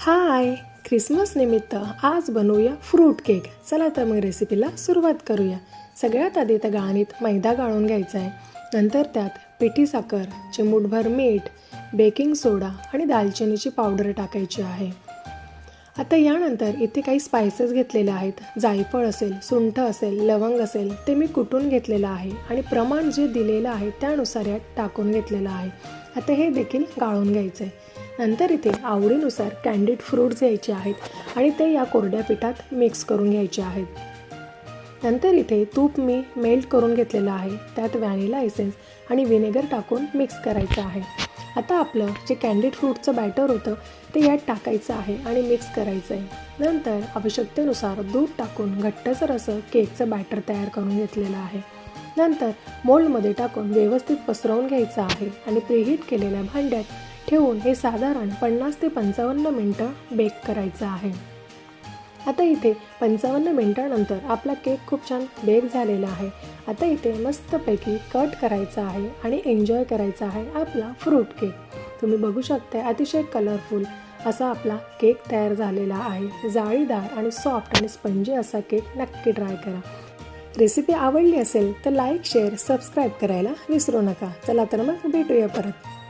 हाय, Christmas निमित्त आज बनवूया फ्रूट केक. चला तर मग रेसिपीला सुरुवात करूया. सगळ्यात आधी त्या गाळणीत मैदा गाळून घ्यायचा आहे. नंतर त्यात पिठी साखर, चिमूटभर मीठ, बेकिंग सोडा आणि दालचिनीची पावडर टाकायची आहे. आता यानंतर इथे काही स्पायसेस घेतलेले आहेत. जायफळ असेल, सुंठ असेल, लवंग असेल ते मी कुटून घेतलेलं आहे आणि प्रमाण जे दिलेलं आहे त्यानुसार यात टाकून घेतलेलं आहे. आता हे देखील गाळून घ्यायचं आहे. नंतर इथे आवडीनुसार कॅन्डीड फ्रूट्स घ्यायचे आहेत आणि ते या कोरड्या पिठात मिक्स करून घ्यायचे आहेत. नंतर इथे तूप मी मेल्ट करून घेतलेलं आहे. त्यात व्हॅनिला एसेन्स आणि व्हिनेगर टाकून मिक्स करायचं आहे. आता आपलं जे कॅन्डीड फ्रूटचं बॅटर होतं ते यात टाकायचं आहे आणि मिक्स करायचं आहे. नंतर आवश्यकतेनुसार दूध टाकून घट्टसर असं केकचं बॅटर तयार करून घेतलेलं आहे. नंतर मोल्डमध्ये टाकून व्यवस्थित पसरवून घ्यायचं आहे आणि प्रीहीट केलेल्या भांड्यात ठेवून हे साधारण 50 ते 55 मिनटं बेक करायचं आहे. आता इथे 55 मिनटानंतर आपला केक खूप छान बेक झालेला आहे. आता इथे मस्तपैकी कट करायचा आहे आणि एन्जॉय करायचा आहे आपला फ्रूट केक. तुम्ही बघू शकता अतिशय कलरफुल असा आपला केक तयार झालेला आहे. जाळीदार आणि सॉफ्ट आणि स्पंजी असा केक नक्की ट्राय करा. रेसिपी आवडली असेल तर लाईक, शेअर, सबस्क्राईब करायला विसरू नका. चला तर मग भेटूया परत.